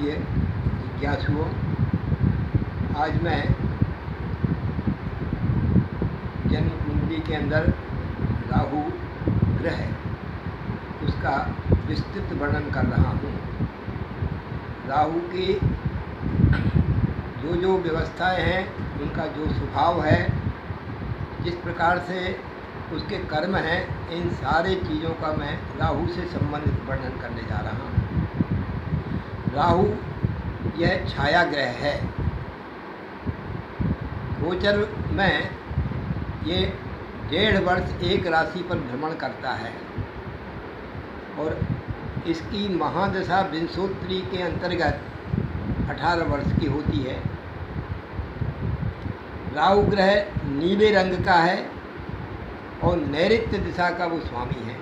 प्रिय जिज्ञासुओं, आज मैं जन्म कुंडली के अंदर राहु ग्रह उसका विस्तृत वर्णन कर रहा हूँ। राहु की जो व्यवस्थाएं हैं, उनका जो स्वभाव है, जिस प्रकार से उसके कर्म हैं, इन सारे चीज़ों का मैं राहु से संबंधित वर्णन करने जा रहा हूँ। राहु यह छाया ग्रह है। गोचर में ये 1.5 वर्ष एक राशि पर भ्रमण करता है और इसकी महादशा विंशोत्तरी के अंतर्गत 18 वर्ष की होती है। राहु ग्रह नीले रंग का है और नैऋत्य दिशा का वो स्वामी है।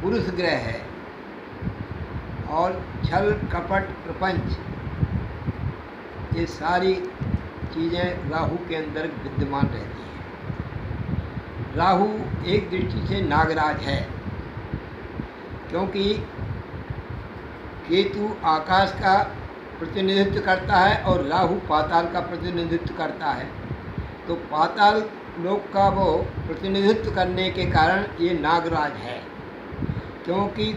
पुरुष ग्रह है और छल कपट प्रपंच ये सारी चीज़ें राहु के अंदर विद्यमान रहती हैं। राहु एक दृष्टि से नागराज है, क्योंकि केतु आकाश का प्रतिनिधित्व करता है और राहु पाताल का प्रतिनिधित्व करता है। तो पाताल लोक का वो प्रतिनिधित्व करने के कारण ये नागराज है, क्योंकि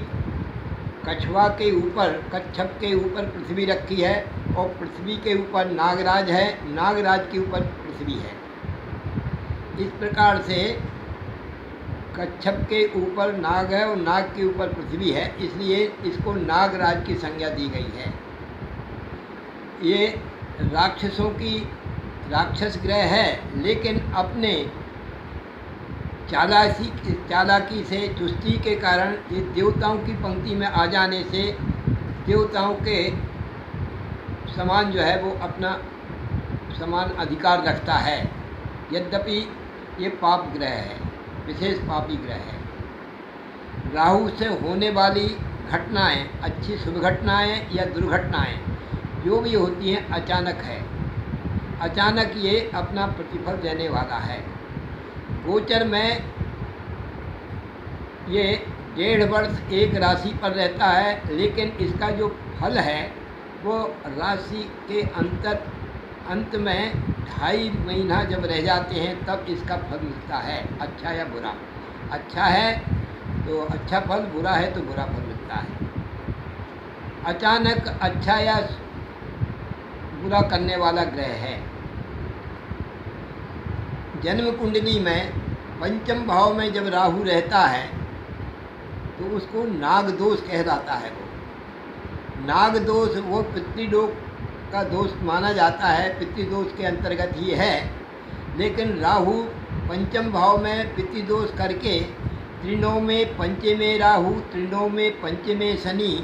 कछवा के ऊपर, कच्छप के ऊपर पृथ्वी रखी है और पृथ्वी के ऊपर नागराज है, नागराज के ऊपर पृथ्वी है। इस प्रकार से कच्छप के ऊपर नाग है और नाग के ऊपर पृथ्वी है, इसलिए इसको नागराज की संज्ञा दी गई है। ये राक्षसों की राक्षस ग्रह है, लेकिन अपने चालाकी से, चुस्ती के कारण ये देवताओं की पंक्ति में आ जाने से देवताओं के समान जो है वो अपना समान अधिकार रखता है। यद्यपि ये पाप ग्रह है, विशेष पापी ग्रह है। राहु से होने वाली घटनाएं, अच्छी शुभ घटनाएं या दुर्घटनाएं जो भी होती हैं, अचानक है। अचानक ये अपना प्रतिफल देने वाला है। गोचर में ये 1.5 वर्ष एक राशि पर रहता है, लेकिन इसका जो फल है वो राशि के अंत में 2.5 महीना जब रह जाते हैं तब इसका फल मिलता है, अच्छा या बुरा। अच्छा है तो अच्छा फल, बुरा है तो बुरा फल मिलता है। अचानक अच्छा या बुरा करने वाला ग्रह है। जन्म कुंडली में पंचम भाव में जब राहु रहता है तो उसको नाग दोष कहलाता है। वो नाग दोष वो पितृदोष का दोष माना जाता है, पितृदोष के अंतर्गत ही है। लेकिन राहु पंचम भाव में पितृदोष करके त्रिनों में पंचमे राहु, त्रिनों में पंचमे शनि,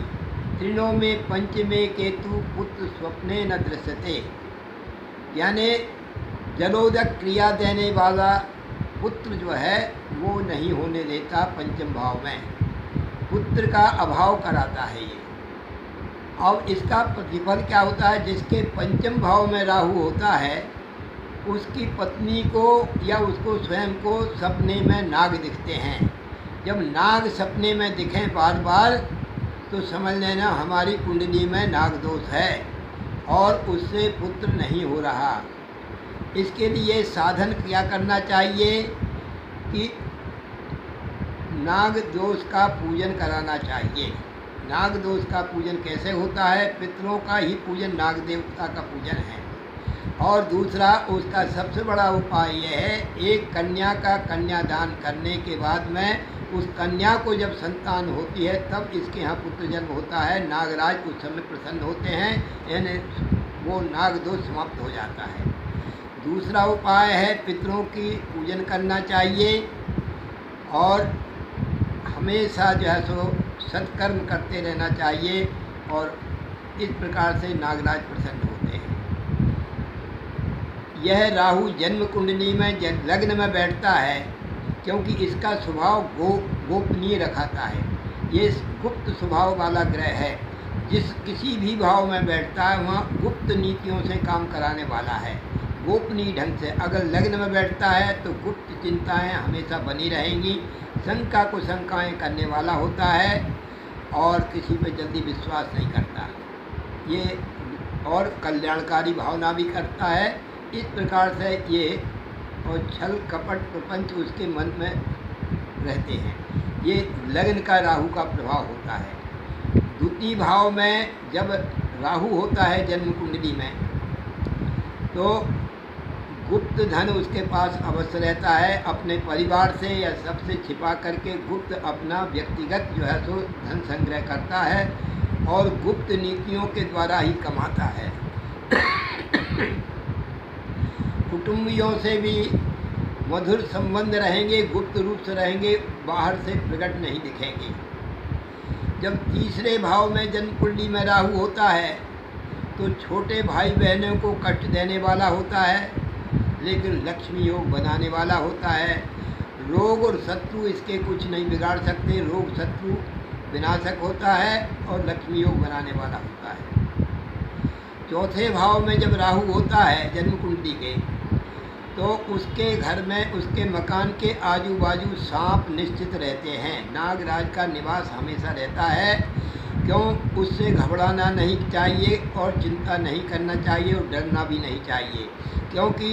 त्रिनों में पंचमे केतु, पुत्र स्वप्ने न दृश्यते, यानी जलोदक क्रिया देने वाला पुत्र जो है वो नहीं होने देता। पंचम भाव में पुत्र का अभाव कराता है ये। अब इसका प्रतिफल क्या होता है? जिसके पंचम भाव में राहु होता है उसकी पत्नी को या उसको स्वयं को सपने में नाग दिखते हैं। जब नाग सपने में दिखें बार बार तो समझ लेना हमारी कुंडली में नाग दोष है और उससे पुत्र नहीं हो रहा। इसके लिए साधन क्या करना चाहिए कि नाग दोष का पूजन कराना चाहिए। नाग दोष का पूजन कैसे होता है? पितरों का ही पूजन नाग देवता का पूजन है। और दूसरा उसका सबसे बड़ा उपाय यह है, एक कन्या का कन्यादान करने के बाद में उस कन्या को जब संतान होती है तब इसके यहाँ पुत्र जन्म होता है। नागराज उस समय प्रसन्न होते हैं, यानी वो नाग दोष समाप्त हो जाता है। दूसरा उपाय है पितरों की पूजन करना चाहिए और हमेशा जो है सो सत्कर्म करते रहना चाहिए और इस प्रकार से नागराज प्रसन्न होते हैं। यह राहु जन्म कुंडली में लग्न में बैठता है, क्योंकि इसका स्वभाव गोपनीय रखाता है। ये गुप्त स्वभाव वाला ग्रह है। जिस किसी भी भाव में बैठता है वहाँ गुप्त नीतियों से काम कराने वाला है, गोपनीय ढंग से। अगर लग्न में बैठता है तो गुप्त चिंताएं हमेशा बनी रहेंगी, शंका को शंकाएं करने वाला होता है और किसी पे जल्दी विश्वास नहीं करता, ये और कल्याणकारी भावना भी करता है। इस प्रकार से ये और छल कपट प्रपंच उसके मन में रहते हैं। ये लग्न का राहु का प्रभाव होता है। द्वितीय भाव में जब राहु होता है जन्म कुंडली में, तो गुप्त धन उसके पास अवश्य रहता है। अपने परिवार से या सबसे छिपा करके गुप्त अपना व्यक्तिगत जो है सो धन संग्रह करता है और गुप्त नीतियों के द्वारा ही कमाता है। कुटुंबियों से भी मधुर संबंध रहेंगे, गुप्त रूप से रहेंगे, बाहर से प्रकट नहीं दिखेंगे। जब तीसरे भाव में जन्म कुंडली में राहु होता है तो छोटे भाई बहनों को कष्ट देने वाला होता है, लेकिन लक्ष्मी योग बनाने वाला होता है। रोग और शत्रु इसके कुछ नहीं बिगाड़ सकते। रोग शत्रु विनाशक होता है और लक्ष्मी योग बनाने वाला होता है। चौथे भाव में जब राहु होता है जन्म कुंडली के, तो उसके घर में उसके मकान के आजू बाजू सांप निश्चित रहते हैं। नागराज का निवास हमेशा रहता है। क्यों? उससे घबराना नहीं चाहिए और चिंता नहीं करना चाहिए और डरना भी नहीं चाहिए, क्योंकि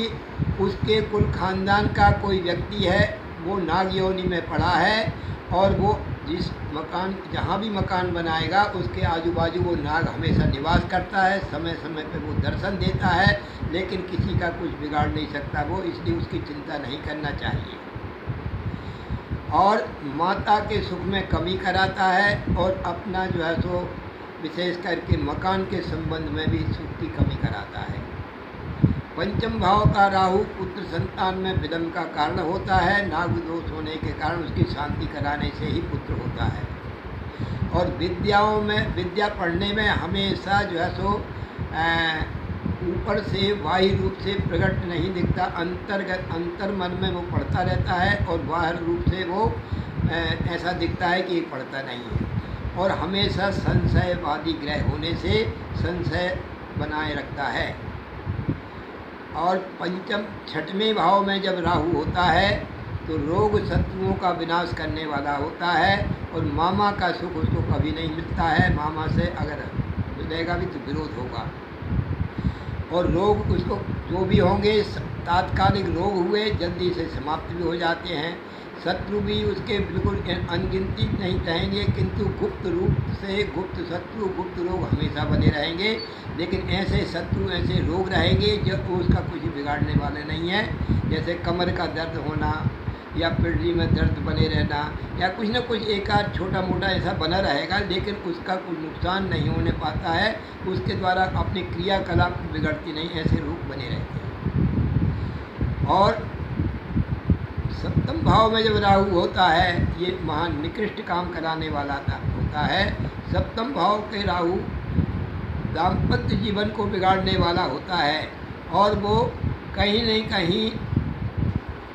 उसके कुल खानदान का कोई व्यक्ति है वो नाग योनि में पड़ा है और वो जिस मकान जहाँ भी मकान बनाएगा उसके आजू बाजू वो नाग हमेशा निवास करता है। समय समय पे वो दर्शन देता है, लेकिन किसी का कुछ बिगाड़ नहीं सकता वो, इसलिए उसकी चिंता नहीं करना चाहिए। और माता के सुख में कमी कराता है और अपना जो है सो विशेष करके मकान के संबंध में भी सुख की कमी कराता है। पंचम भाव का राहु पुत्र संतान में विलंब का कारण होता है। नाग दोष होने के कारण उसकी शांति कराने से ही पुत्र होता है। और विद्याओं में, विद्या पढ़ने में हमेशा जो है सो ऊपर से बाह्य रूप से प्रकट नहीं दिखता, अंतर मन में वो पढ़ता रहता है और बाहर रूप से वो ऐसा दिखता है कि पढ़ता नहीं है। और हमेशा संशयवादी ग्रह होने से संशय बनाए रखता है। और पंचम छठवें भाव में जब राहु होता है तो रोग शत्रुओं का विनाश करने वाला होता है और मामा का सुख उसको कभी नहीं मिलता है। मामा से अगर मिलेगा भी तो विरोध होगा और रोग उसको जो भी होंगे तात्कालिक रोग हुए जल्दी से समाप्त भी हो जाते हैं। शत्रु भी उसके बिल्कुल अनगिनती नहीं रहेंगे, किंतु गुप्त रूप से गुप्त शत्रु गुप्त रोग हमेशा बने रहेंगे। लेकिन ऐसे शत्रु ऐसे रोग रहेंगे जो उसका कुछ बिगाड़ने वाले नहीं है, जैसे कमर का दर्द होना या पिंडली में दर्द बने रहना या कुछ न कुछ एक आध छोटा मोटा ऐसा बना रहेगा, लेकिन उसका कुछ नुकसान नहीं होने पाता है। उसके द्वारा अपनी क्रियाकलाप बिगड़ती नहीं, ऐसे रोग बने रहते हैं। और सप्तम भाव में जब राहु होता है ये महान निकृष्ट काम कराने वाला होता है। सप्तम भाव के राहु दाम्पत्य जीवन को बिगाड़ने वाला होता है और वो कहीं न कहीं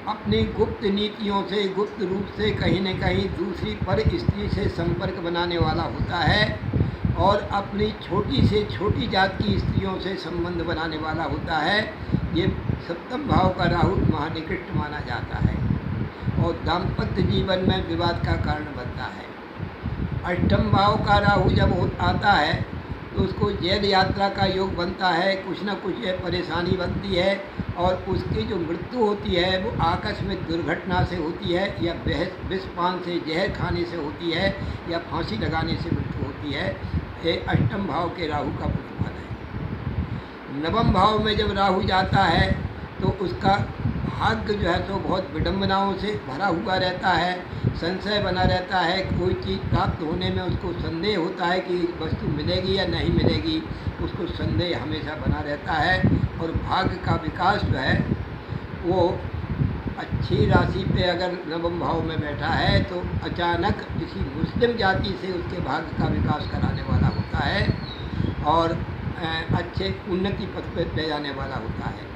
अपनी गुप्त नीतियों से गुप्त रूप से कहीं न कहीं दूसरी पर स्त्री से संपर्क बनाने वाला होता है और अपनी छोटी से छोटी जात की स्त्रियों से संबंध बनाने वाला होता है। ये सप्तम भाव का राहु महानिकृष्ट माना जाता है और दाम्पत्य जीवन में विवाद का कारण बनता है। अष्टम भाव का राहु जब आता है तो उसको जेल यात्रा का योग बनता है, कुछ न कुछ परेशानी बनती है और उसकी जो मृत्यु होती है वो आकस्मिक दुर्घटना से होती है या विषपान से जहर खाने से होती है या फांसी लगाने से मृत्यु होती है। ये अष्टम भाव के राहु का प्रतिफल है। नवम भाव में जब राहु जाता है तो उसका भाग्य जो है तो बहुत विडंबनाओं से भरा हुआ रहता है, संशय बना रहता है। कोई चीज़ प्राप्त होने में उसको संदेह होता है कि वस्तु मिलेगी या नहीं मिलेगी, उसको संदेह हमेशा बना रहता है। और भाग्य का विकास जो है वो अच्छी राशि पे अगर नवम भाव में बैठा है तो अचानक किसी मुस्लिम जाति से उसके भाग्य का विकास कराने वाला होता है और अच्छे उन्नति पथ पर ले जाने वाला होता है।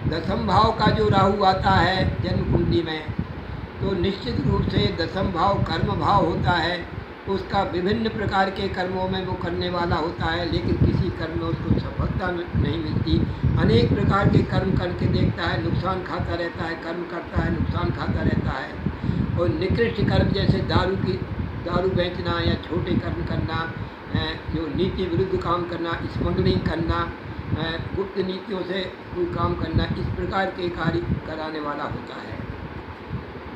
दसम भाव का जो राहु आता है जन्म कुंडली में तो निश्चित रूप से दसम भाव कर्म भाव होता है। उसका विभिन्न प्रकार के कर्मों में वो करने वाला होता है, लेकिन किसी कर्म में उसको सफलता नहीं मिलती। अनेक प्रकार के कर्म करके देखता है, नुकसान खाता रहता है, कर्म करता है नुकसान खाता रहता है। और निकृष्ट कर्म जैसे दारू की दारू बेचना या छोटे कर्म करना, जो नीति विरुद्ध काम करना, स्मगलिंग करना, गुप्त नीतियों से कोई काम करना, इस प्रकार के कार्य कराने वाला होता है।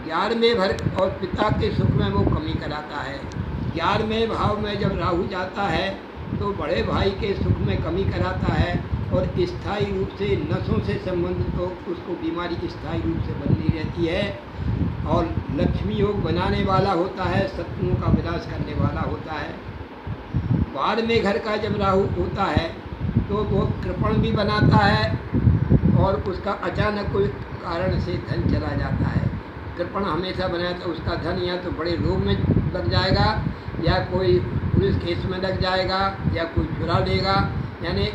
11वें घर और पिता के सुख में वो कमी कराता है। 11वें भाव में जब राहु जाता है तो बड़े भाई के सुख में कमी कराता है और स्थायी रूप से नसों से संबंधित तो उसको बीमारी स्थायी रूप से बनी रहती है और लक्ष्मी योग बनाने वाला होता है, शत्रुओं का विनाश करने वाला होता है। 12वें घर का जब राहु होता है तो वो कृपण भी बनाता है और उसका अचानक कोई कारण से धन चला जाता है। कृपण हमेशा बनाया तो उसका धन या तो बड़े रोग में लग जाएगा या कोई पुलिस केस में लग जाएगा या कोई चुरा लेगा, यानी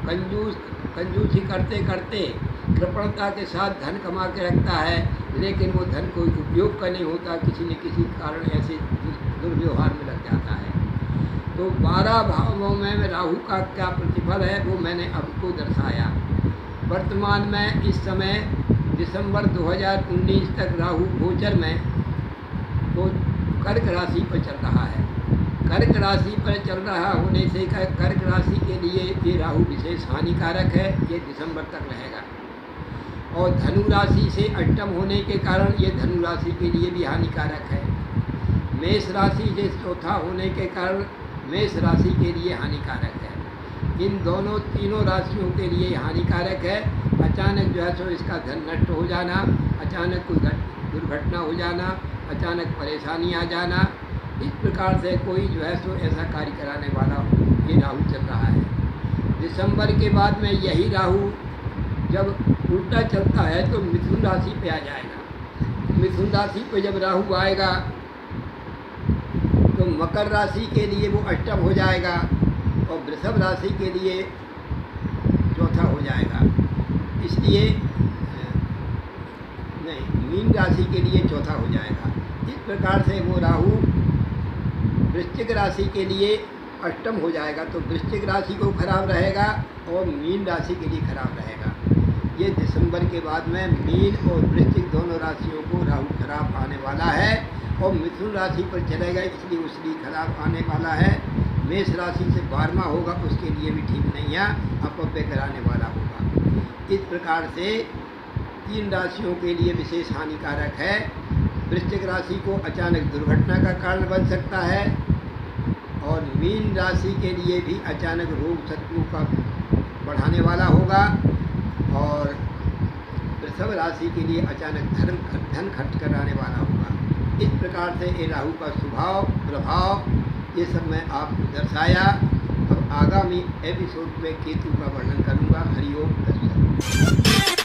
कंजूसी करते करते कृपणता के साथ धन कमा के रखता है, लेकिन वो धन कोई उपयोग का नहीं होता, किसी न किसी कारण ऐसे दुर्व्यवहार में लग जाता है। तो 12 भावों में राहु का क्या प्रतिफल है वो मैंने आपको दर्शाया। वर्तमान में इस समय दिसंबर 2019 तक राहु गोचर में वो कर्क राशि पर चल रहा है। कर्क राशि पर चल रहा होने से कर्क राशि के लिए ये राहु विशेष हानिकारक है, ये दिसंबर तक रहेगा। और धनु राशि से अष्टम होने के कारण ये धनु राशि के लिए भी हानिकारक है। मेष राशि से चौथा होने के कारण मेष राशि के लिए हानिकारक है। इन दोनों तीनों राशियों के लिए हानिकारक है। अचानक जो है सो इसका धन नष्ट हो जाना, अचानक कोई दुर्घटना हो जाना, अचानक परेशानी आ जाना, इस प्रकार से कोई जो है सो ऐसा कार्य कराने वाला ये राहु चल रहा है। दिसंबर के बाद में यही राहु जब उल्टा चलता है तो मिथुन राशि पे आ जाएगा। मिथुन राशि पे जब राहु आएगा तो मकर राशि के लिए वो अष्टम हो जाएगा और वृषभ राशि के लिए चौथा हो जाएगा। इसलिए नहीं, मीन राशि के लिए चौथा हो जाएगा। इस प्रकार से वो राहु वृश्चिक राशि के लिए अष्टम हो जाएगा, तो वृश्चिक राशि को खराब रहेगा और मीन राशि के लिए खराब रहेगा। ये दिसंबर के बाद में मीन और वृश्चिक दोनों राशियों को राहु खराब आने वाला है और मिथुन राशि पर चलेगा, इसलिए उसलिए खराब आने वाला है। मेष राशि से 12वां होगा, उसके लिए भी ठीक नहीं है, अपव्यय कराने वाला होगा। इस प्रकार से 3 राशियों के लिए विशेष हानिकारक है। वृश्चिक राशि को अचानक दुर्घटना का कारण बन सकता है और मीन राशि के लिए भी अचानक रोग शत्रुओं का बढ़ाने वाला होगा और वृषभ राशि के लिए अचानक धन खर्च कराने वाला होगा। इस प्रकार से ये राहु का स्वभाव प्रभाव ये सब मैं आपको दर्शाया। अब आगामी एपिसोड में केतु का वर्णन करूँगा। हरिओम दर्शक।